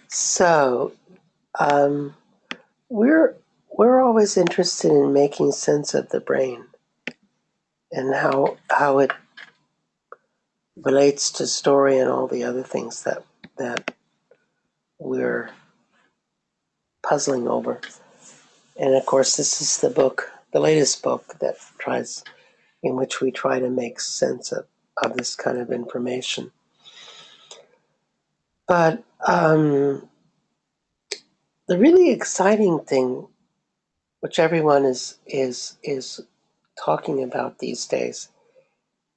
So um, we're we're always interested in making sense of the brain and how it relates to story and all the other things that we're puzzling over. And of course, this is the latest book in which we try to make sense of this kind of information. But the really exciting thing, which everyone is talking about these days,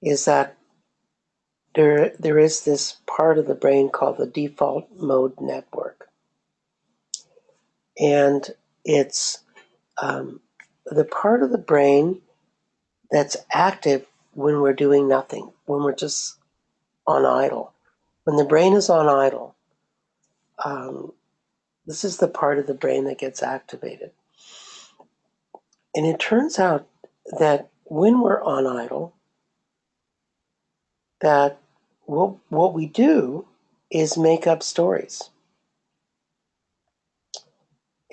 is that there is this part of the brain called the default mode network, and it's the part of the brain that's active when we're doing nothing, when we're just on idle. When the brain is on idle, this is the part of the brain that gets activated. And it turns out that when we're on idle, that what we do is make up stories.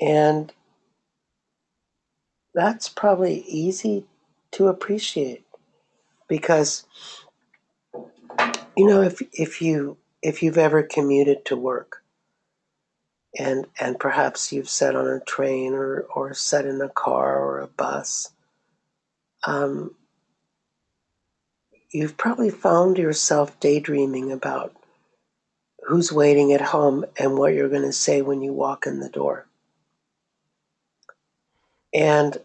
And that's probably easy to appreciate because, if you've ever commuted to work and perhaps you've sat on a train or sat in a car or a bus, um, you've probably found yourself daydreaming about who's waiting at home and what you're going to say when you walk in the door. And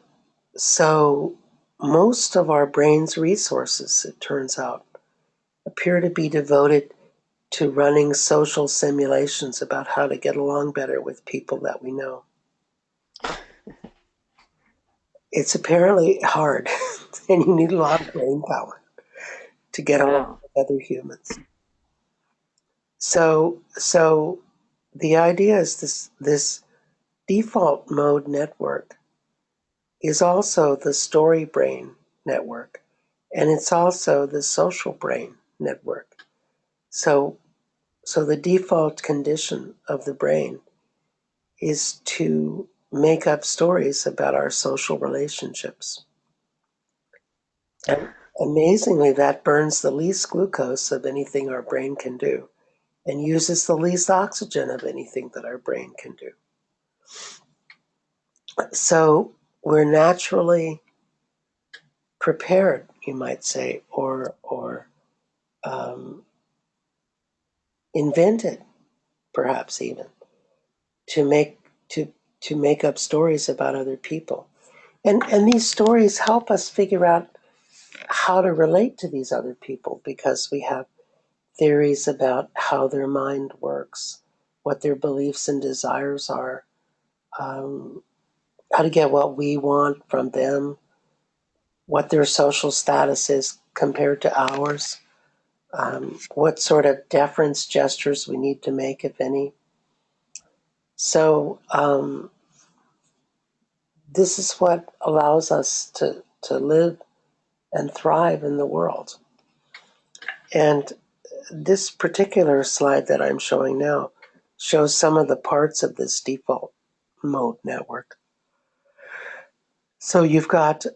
so most of our brain's resources, it turns out, appear to be devoted to running social simulations about how to get along better with people that we know. It's apparently hard, and you need a lot of brain power to get along with other humans. So the idea is this default mode network is also the story brain network, and it's also the social brain network. So the default condition of the brain is to make up stories about our social relationships. And amazingly, that burns the least glucose of anything our brain can do and uses the least oxygen of anything that our brain can do. So we're naturally prepared, you might say, or invented, perhaps even, to make up stories about other people. And these stories help us figure out how to relate to these other people because we have theories about how their mind works, what their beliefs and desires are, how to get what we want from them, what their social status is compared to ours, what sort of deference gestures we need to make, if any. So this is what allows us to live and thrive in the world. And this particular slide that I'm showing now shows some of the parts of this default mode network. So you've got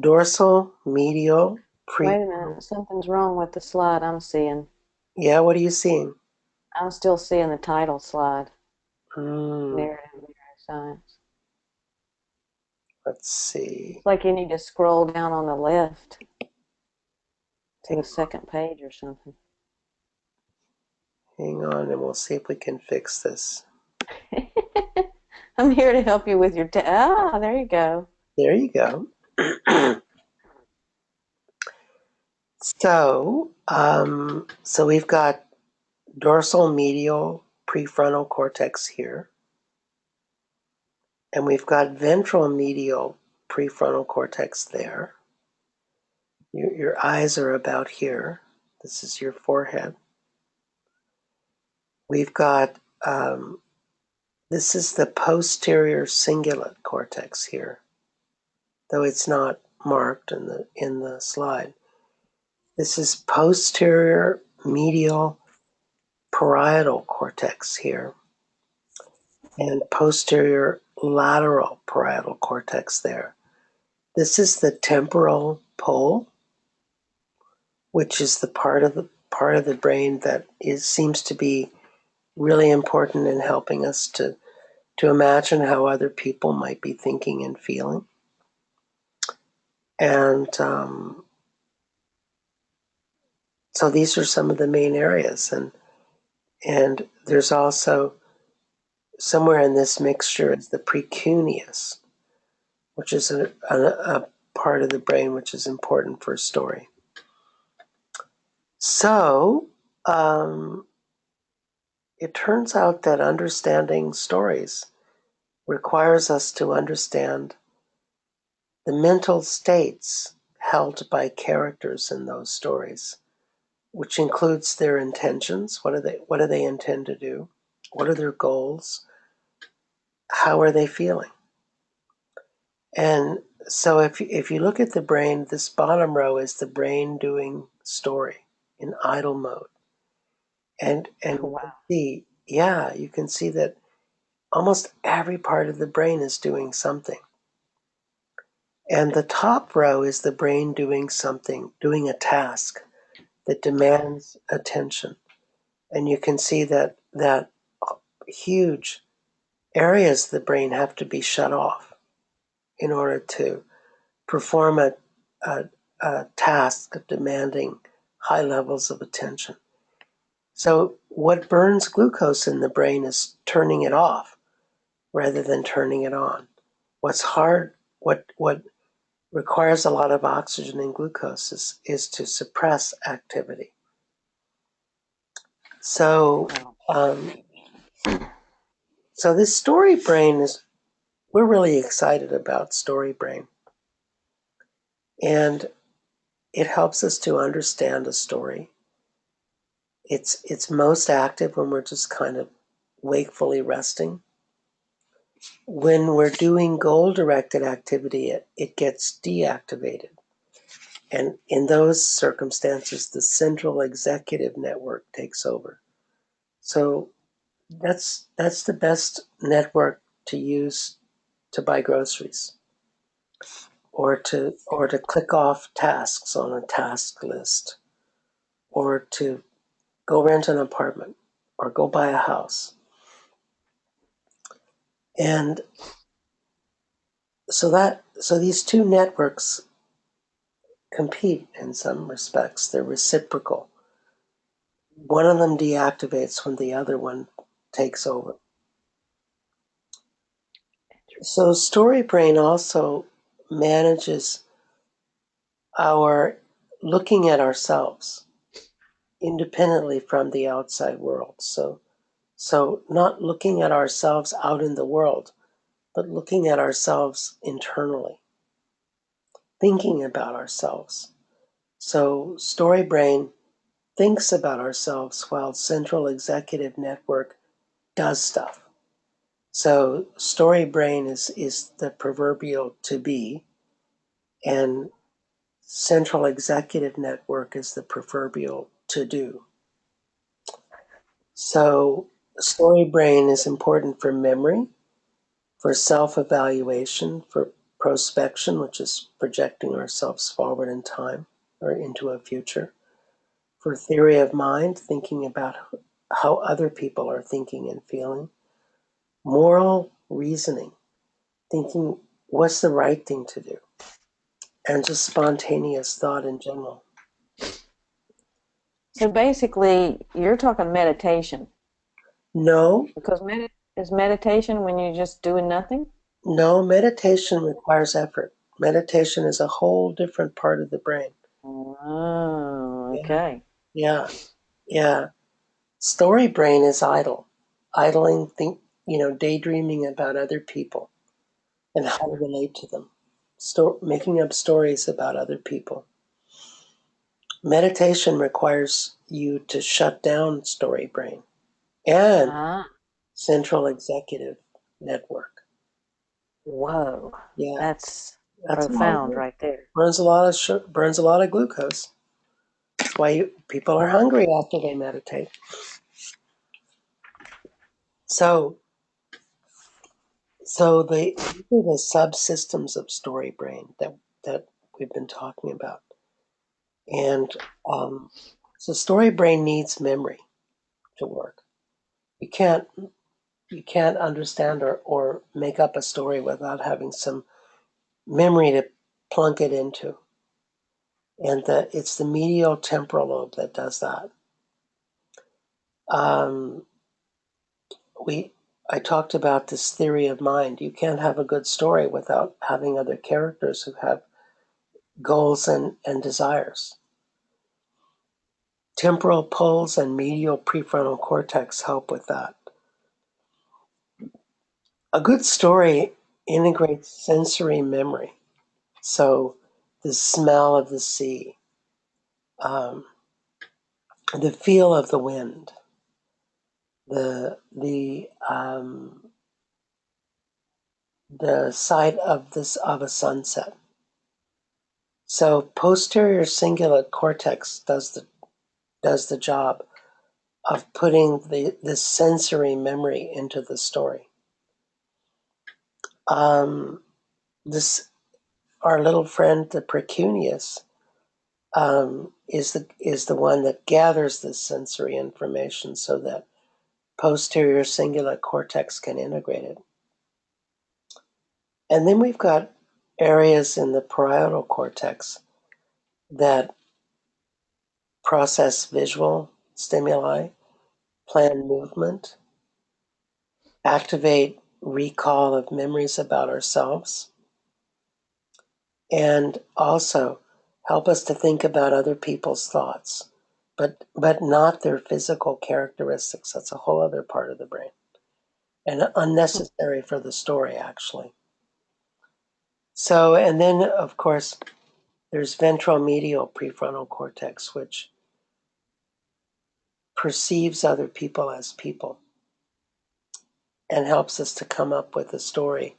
dorsal, medial, Wait a minute, something's wrong with the slide I'm seeing. Yeah, what are you seeing? I'm still seeing the title slide, Hmm, narrative neuroscience. let's see. It's like you need to scroll down on the left to the second page or something. Hang on, and we'll see if we can fix this. I'm here to help you with your. There you go. There you go. So we've got dorsal medial prefrontal cortex here, and we've got ventral medial prefrontal cortex there. Your eyes are about here. This is your forehead. We've got this is the posterior cingulate cortex here, though it's not marked in the slide. This is posterior medial parietal cortex here. and posterior lateral parietal cortex there. This is the temporal pole, which is the part of the brain that seems to be really important in helping us to imagine how other people might be thinking and feeling. And so these are some of the main areas, and there's also somewhere in this mixture is the precuneus, which is a part of the brain which is important for story. So it turns out that understanding stories requires us to understand the mental states held by characters in those stories, which includes their intentions. What do they intend to do? What are their goals? How are they feeling? And so if you look at the brain, this bottom row is the brain doing story in idle mode. And Wow. you can see that almost every part of the brain is doing something. And the top row is the brain doing something, doing a task that demands attention. And you can see that huge areas of the brain have to be shut off in order to perform a task demanding high levels of attention. So what burns glucose in the brain is turning it off rather than turning it on. What's hard, what requires a lot of oxygen and glucose is to suppress activity. So, so this story brain we're really excited about story brain. And it helps us to understand a story. It's most active when we're just kind of wakefully resting. When we're doing goal-directed activity, it gets deactivated. And in those circumstances, the central executive network takes over. So that's the best network to use to buy groceries or to click off tasks on a task list or to go rent an apartment or go buy a house. And so these two networks compete in some respects. They're reciprocal. One of them deactivates when the other one takes over. So story brain also manages our looking at ourselves independently from the outside world. So not looking at ourselves out in the world, but looking at ourselves internally, thinking about ourselves. So story brain thinks about ourselves while central executive network does stuff. So story brain is the proverbial to be, and central executive network is the proverbial to do. So story brain is important for memory, for self-evaluation, for prospection, which is projecting ourselves forward in time or into a future, for theory of mind, thinking about how other people are thinking and feeling, moral reasoning, thinking what's the right thing to do, and just spontaneous thought in general. So basically, you're talking meditation. No, Because is meditation when you're just doing nothing? no, meditation requires effort. Meditation is a whole different part of the brain. Oh, Yeah, okay. yeah, yeah. Story brain is idling, daydreaming about other people and how to relate to them, making up stories about other people. Meditation requires you to shut down story brain and Ah, central executive network. whoa. Yeah, That's that's a lot of profound work. right there. Burns a lot of glucose. That's why people are hungry after they meditate. So So these are the subsystems of story brain that we've been talking about. And so story brain needs memory to work. You can't understand or make up a story without having some memory to plunk it into. And it's the medial temporal lobe that does that. Um, I talked about this theory of mind. You can't have a good story without having other characters who have goals and desires. Temporal poles and medial prefrontal cortex help with that. A good story integrates sensory memory. So the smell of the sea, um, the feel of the wind, the sight of a sunset. So posterior cingulate cortex does the job of putting this sensory memory into the story. This our little friend the precuneus is the one that gathers this sensory information so that posterior cingulate cortex can integrate it. And then we've got areas in the parietal cortex that process visual stimuli, plan movement, activate recall of memories about ourselves, and also help us to think about other people's thoughts, but not their physical characteristics. That's a whole other part of the brain, and unnecessary for the story, actually. So, and then, of course, there's ventromedial prefrontal cortex, which perceives other people as people and helps us to come up with a story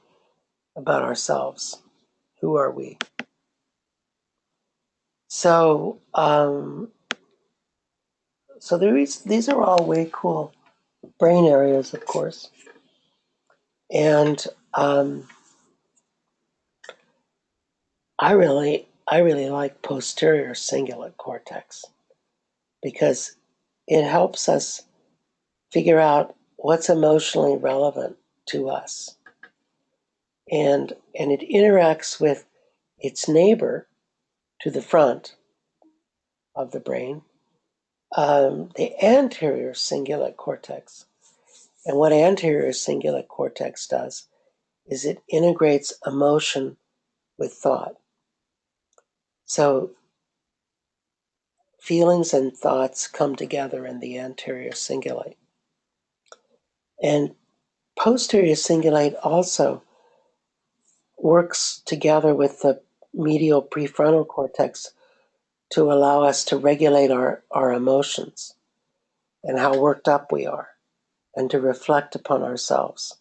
about ourselves. Who are we? So, so these are all way cool brain areas, of course, and I really like posterior cingulate cortex because it helps us figure out what's emotionally relevant to us, and it interacts with its neighbor to the front of the brain, the anterior cingulate cortex. And what anterior cingulate cortex does is it integrates emotion with thought. So feelings and thoughts come together in the anterior cingulate. And posterior cingulate also works together with the medial prefrontal cortex to allow us to regulate our emotions and how worked up we are and to reflect upon ourselves.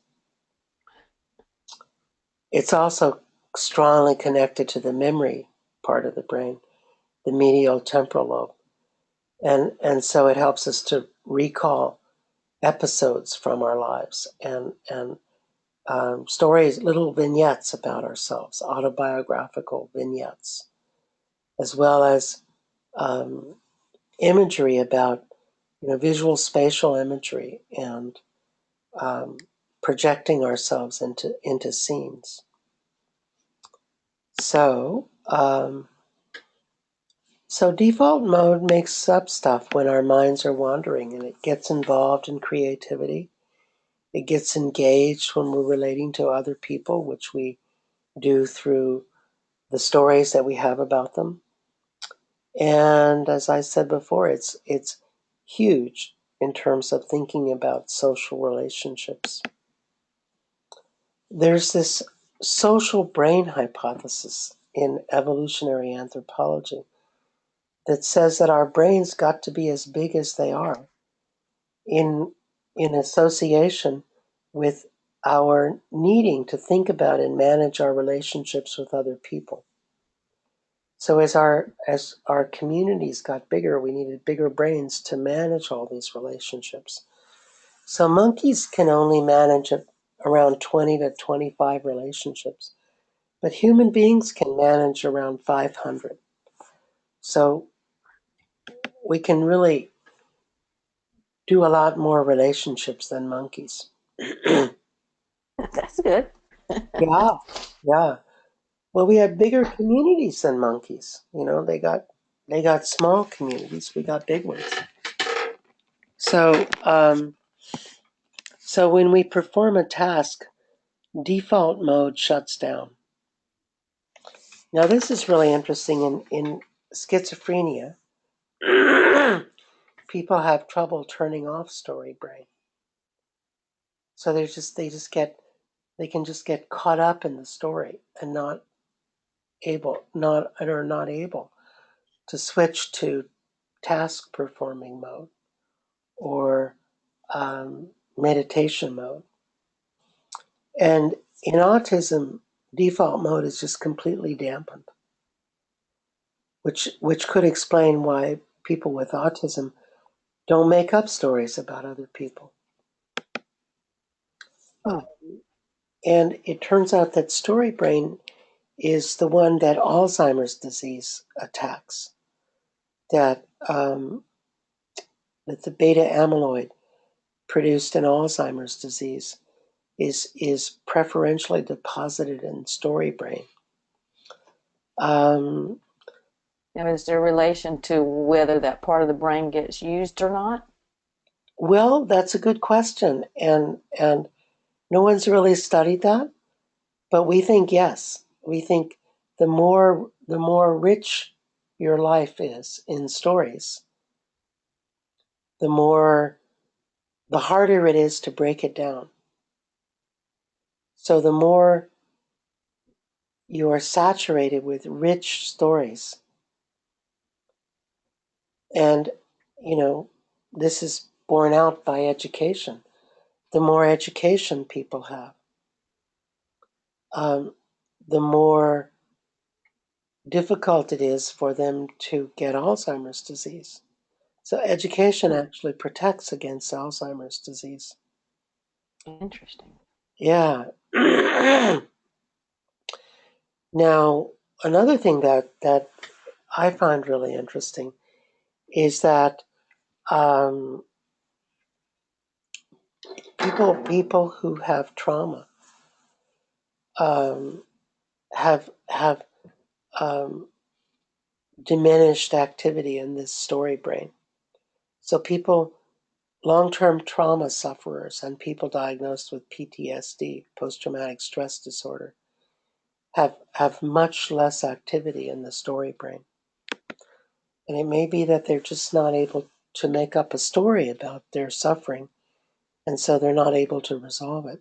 It's also strongly connected to the memory part of the brain, the medial temporal lobe. And so it helps us to recall episodes from our lives and stories, little vignettes about ourselves, autobiographical vignettes, as well as um, imagery about, visual spatial imagery and projecting ourselves into scenes. So, so default mode makes up stuff when our minds are wandering, and it gets involved in creativity. It gets engaged when we're relating to other people, which we do through the stories that we have about them. And as I said before, it's huge in terms of thinking about social relationships. There's this social brain hypothesis in evolutionary anthropology that says that our brains got to be as big as they are in association with our needing to think about and manage our relationships with other people. So as our communities got bigger, we needed bigger brains to manage all these relationships. So monkeys can only manage a around 20 to 25 relationships, but human beings can manage around 500. So we can really do a lot more relationships than monkeys. That's good. Yeah, yeah. Well, we have bigger communities than monkeys. You know, they got small communities. We got big ones. So, so when we perform a task, default mode shuts down. Now, this is really interesting. In schizophrenia, people have trouble turning off story brain. So they can just get caught up in the story and not able to switch to task performing mode or meditation mode. And in autism, default mode is just completely dampened, which could explain why people with autism don't make up stories about other people. Hmm. And it turns out that story brain is the one that Alzheimer's disease attacks. That the beta amyloid produced in Alzheimer's disease is preferentially deposited in story brain. Um, Now, is there a relation to whether that part of the brain gets used or not? well, that's a good question, and no one's really studied that, but we think yes. We think the more rich your life is in stories, the harder it is to break it down. So the more you are saturated with rich stories, and you know, this is borne out by education. The more education people have, um, the more difficult it is for them to get Alzheimer's disease. So education Hmm. actually protects against Alzheimer's disease. Interesting. Yeah. Now, another thing that I find really interesting is that um, people who have trauma um, have um, diminished activity in this story brain. So people, long-term trauma sufferers, and people diagnosed with PTSD, post-traumatic stress disorder, have much less activity in the story brain. And it may be that they're just not able to make up a story about their suffering, and so they're not able to resolve it.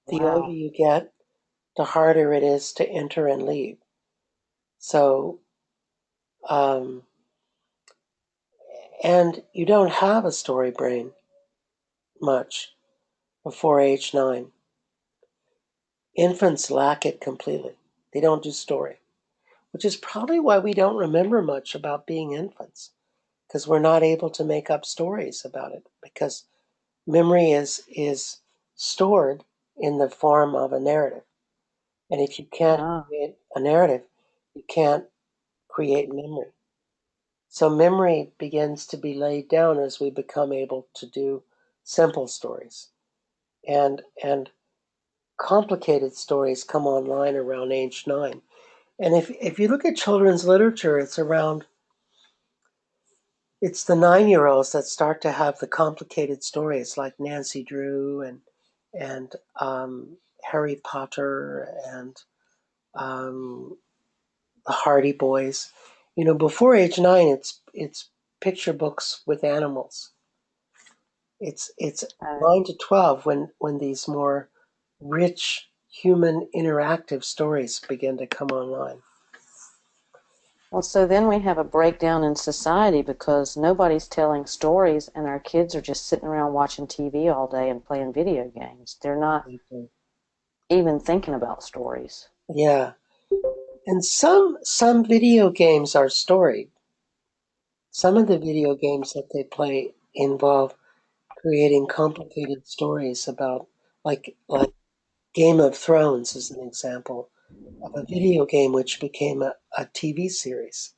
The older Wow. you get, the harder it is to enter and leave. So, um, and you don't have a story brain much before age 9. Infants lack it completely. They don't do story, which is probably why we don't remember much about being infants, because we're not able to make up stories about it, because memory is stored in the form of a narrative. And if you can't Ah. create a narrative, you can't create memory. So memory begins to be laid down as we become able to do simple stories. And complicated stories come online around age 9. And if you look at children's literature, it's the 9-year-olds that start to have the complicated stories, like Nancy Drew and Harry Potter and um, the Hardy Boys. You know, before age 9, it's picture books with animals. It's Uh, 9 to 12 when these more rich human interactive stories begin to come online. well, so then we have a breakdown in society because nobody's telling stories, and our kids are just sitting around watching TV all day and playing video games. They're not even thinking about stories. Yeah, and some video games are storied. Some of the video games that they play involve creating complicated stories about, like Game of Thrones is an example of a video game which became a TV series.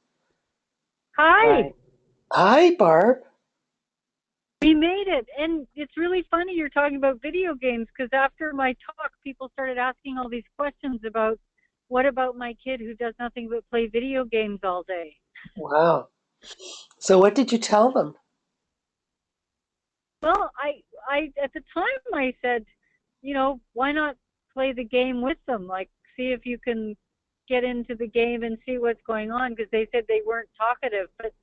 Hi, Right. Hi, Barb. we made it. And it's really funny you're talking about video games because after my talk, people started asking all these questions about what about my kid who does nothing but play video games all day? Wow. So what did you tell them? Well, I at the time I said, why not play the game with them? Like, see if you can get into the game and see what's going on because they said they weren't talkative. But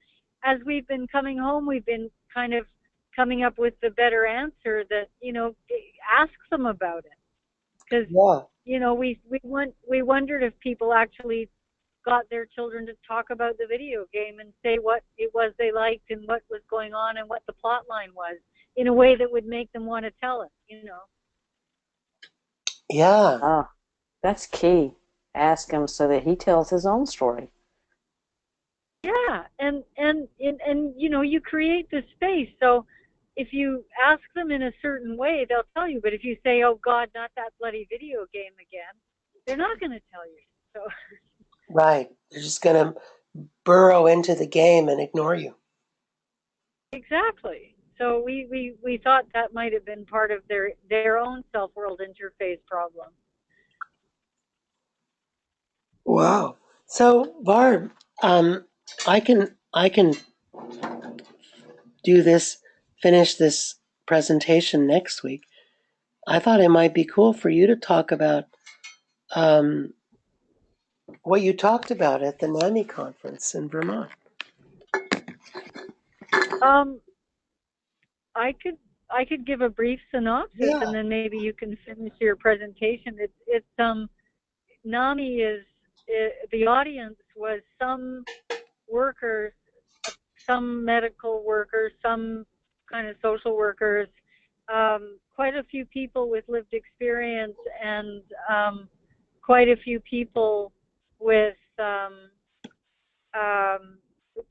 as we've been coming home, we've been kind of coming up with the better answer that ask them about it because Yeah. we wondered if people actually got their children to talk about the video game and say what it was they liked and what was going on and what the plot line was in a way that would make them want to tell it. Yeah. Oh, that's key. Ask him so that he tells his own story. Yeah, and you create the space. So if you ask them in a certain way, they'll tell you. But if you say, "Oh God, not that bloody video game again," they're not going to tell you. So Right. They're just going to burrow into the game and ignore you. exactly. So we thought that might have been part of their own self-world interface problem. Wow. So, Barb, um, I can do this, finish this presentation next week. I thought it might be cool for you to talk about um, what you talked about at the NAMI conference in Vermont. Um, I could I could give a brief synopsis Yeah. and then maybe you can finish your presentation. It's NAMI is the audience was some workers, some medical workers, some kind of social workers, quite a few people with lived experience, and quite a few people with um,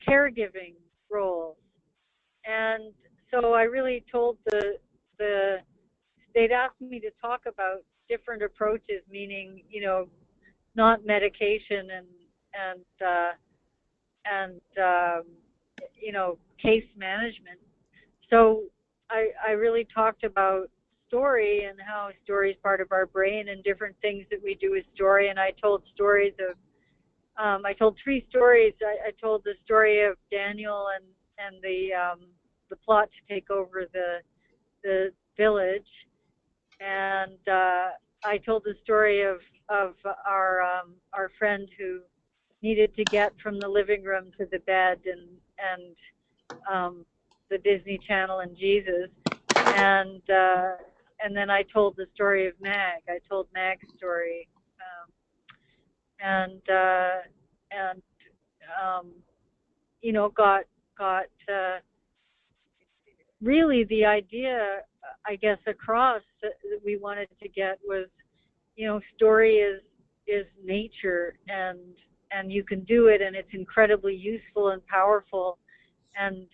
caregiving roles. And so I really told the they'd asked me to talk about different approaches, meaning not medication and and case management. So I really talked about story and how story is part of our brain and different things that we do with story. And I told stories of I told three stories. I told the story of Daniel and the plot to take over the village, and I told the story of our friend who needed to get from the living room to the bed and the Disney Channel and Jesus, and then I told the story of Mag. I told Mag's story, and and um, got really the idea, I guess, across that we wanted to get was, story is nature, and you can do it, and it's incredibly useful and powerful, and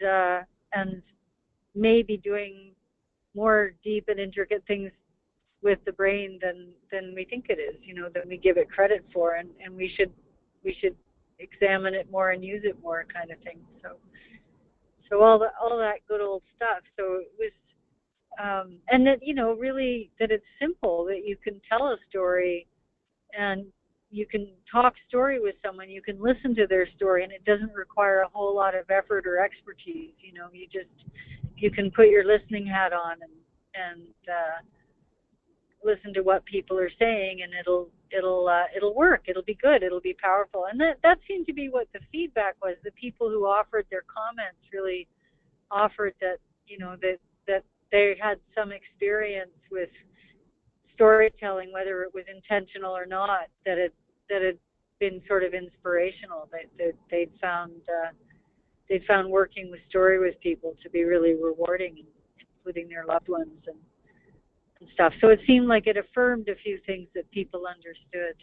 maybe doing more deep and intricate things with the brain than we think it is, than we give it credit for, and we should examine it more and use it more, kind of thing. So all that good old stuff. So it was, and that really that it's simple, that you can tell a story and you can talk story with someone, you can listen to their story, and it doesn't require a whole lot of effort or expertise. You can put your listening hat on and listen to what people are saying, and it'll work. It'll be good. It'll be powerful. And that seemed to be what the feedback was. The people who offered their comments really offered that that they had some experience with storytelling, whether it was intentional or not, that had been sort of inspirational. That they'd found working with story with people to be really rewarding, including their loved ones and stuff. So it seemed like it affirmed a few things that people understood.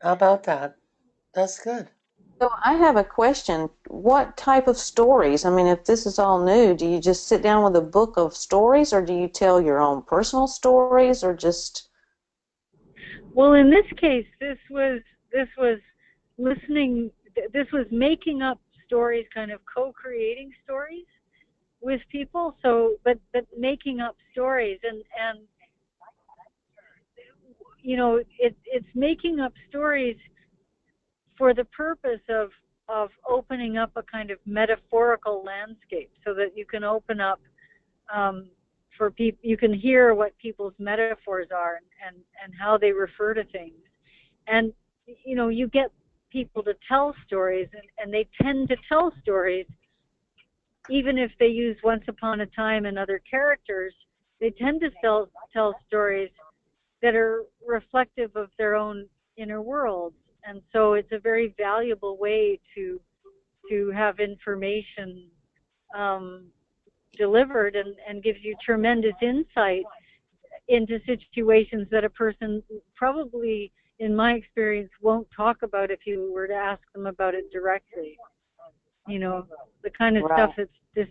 How about that? That's good. So I have a question. What type of stories? I mean, if this is all new, do you just sit down with a book of stories, or do you tell your own personal stories, or just... Well, in this case, this was listening. This was making up stories, kind of co-creating stories with people. So, but making up stories, and you know, it's making up stories for the purpose of opening up a kind of metaphorical landscape, so that you can open up for people, you can hear what people's metaphors are, and how they refer to things. And you know, you get people to tell stories, and they tend to tell stories, even if they use once upon a time and other characters. They tend to tell stories that are reflective of their own inner worlds. And so it's a very valuable way to have information delivered, and gives you tremendous insight into situations that a person probably, in my experience, won't talk about if you were to ask them about it directly. You know, the kind of stuff that's this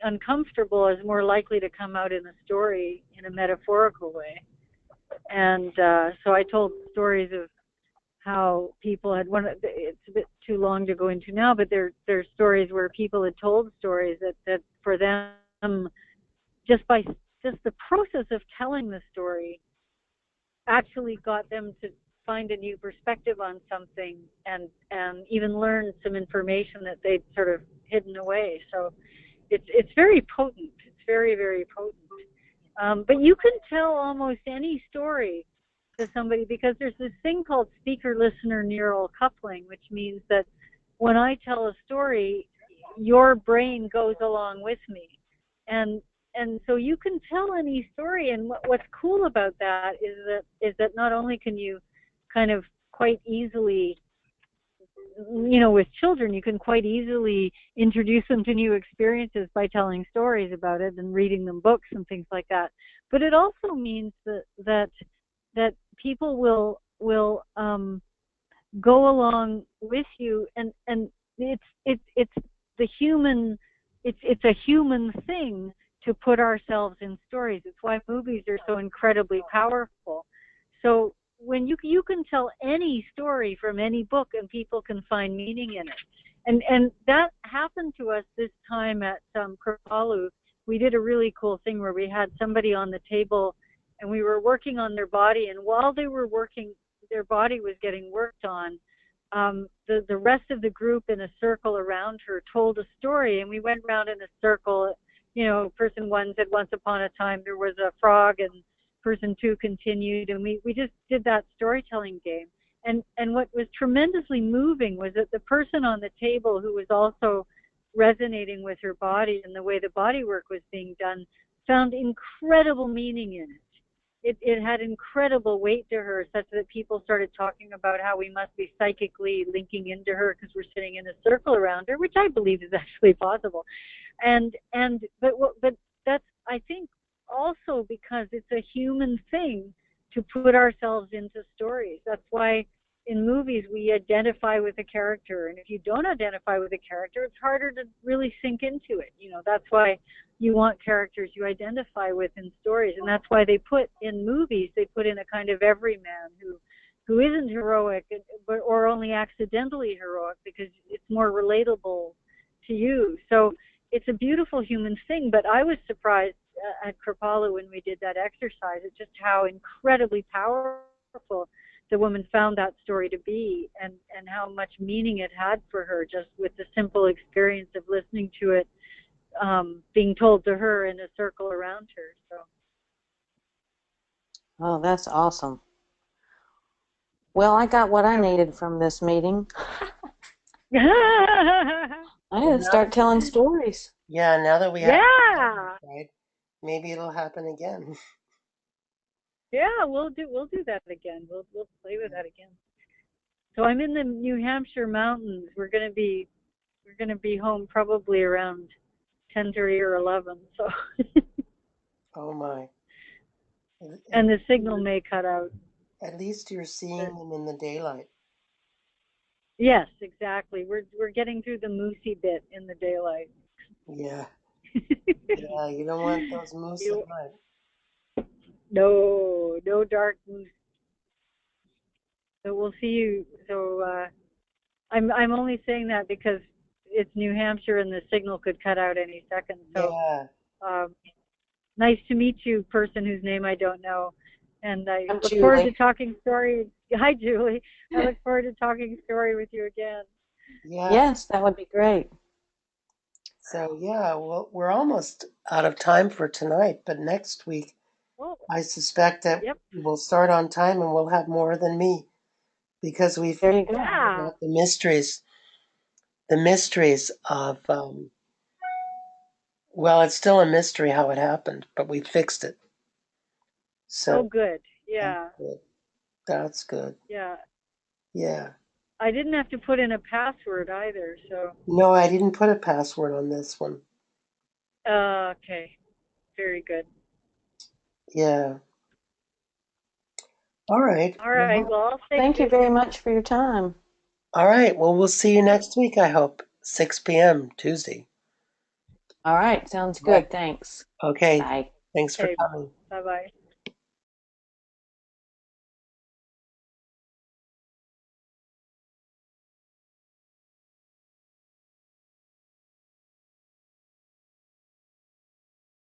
uncomfortable is more likely to come out in a story in a metaphorical way. And so I told stories of how people had it's a bit too long to go into now, but there's stories where people had told stories that for them, just the process of telling the story actually got them to find a new perspective on something, and even learn some information that they'd sort of hidden away. So it's very potent. It's very, very potent. But you can tell almost any story to somebody, because there's this thing called speaker-listener neural coupling, which means that when I tell a story, your brain goes along with me. And so you can tell any story, and what's cool about that is that not only can you kind of quite easily, you know, with children, you can quite easily introduce them to new experiences by telling stories about it and reading them books and things like that. But it also means that people will go along with you, and it's the human, it's a human thing to put ourselves in stories. It's why movies are so incredibly powerful. So when you can tell any story from any book, and people can find meaning in it. And that happened to us this time at Kripalu. We did a really cool thing where we had somebody on the table, and we were working on their body, and while they were working, their body was getting worked on. The rest of the group in a circle around her told a story, and we went around in a circle. You know, person one said, once upon a time there was a frog, and person two continued, and we just did that storytelling game. And what was tremendously moving was that the person on the table, who was also resonating with her body and the way the body work was being done, found incredible meaning in it. It had incredible weight to her, such that people started talking about how we must be psychically linking into her because we're sitting in a circle around her, which I believe is actually possible. But that's, I think, also because it's a human thing to put ourselves into stories. That's why in movies we identify with a character, and if you don't identify with a character, it's harder to really sink into it. You know, that's why you want characters you identify with in stories, and that's why they put in movies, they put in a kind of everyman who isn't heroic, or only accidentally heroic, because it's more relatable to you. So it's a beautiful human thing. But I was surprised at Kripalu when we did that exercise at just how incredibly powerful the woman found that story to be, and how much meaning it had for her, just with the simple experience of listening to it being told to her in a circle around her. So. Oh, that's awesome. Well, I got what I needed from this meeting. I need to start telling stories. Yeah, now that we have right, maybe it'll happen again. Yeah, we'll do that again. We'll play with that again. So I'm in the New Hampshire mountains. We're gonna be home probably around 10:30 or 11. So. Oh my. And the signal may cut out. At least you're seeing them in the daylight. Yes, exactly. We're getting through the moosey bit in the daylight. Yeah. Yeah, you don't want those moose at You, night. no, no dark moose. So we'll see you. So I'm only saying that because it's New Hampshire and the signal could cut out any second. So Yeah. um, nice to meet you, person whose name I don't know. And I I'm look forward to Julie. talking story. Hi, Julie. I look forward to talking story with you again. Yeah. Yes, that would be great. So yeah, well, we're almost out of time for tonight, but next week Oh, I suspect that yep. we'll start on time and we'll have more than me because we've There you go. found Yeah. out the mysteries of well, it's still a mystery how it happened, but we fixed it. Oh, So good. that's Yeah. good. That's good. Yeah. Yeah. I didn't have to put in a password either. So, No, I didn't put a password on this one. okay. Very good. Yeah. All right. All right. Well, Well, I'll say Thank you good. very much for your time. all right. Well, we'll see you next week, I hope. 6 p.m. Tuesday. All right, sounds All right. good. Thanks. Okay. Bye. Thanks for Okay. coming. Bye bye.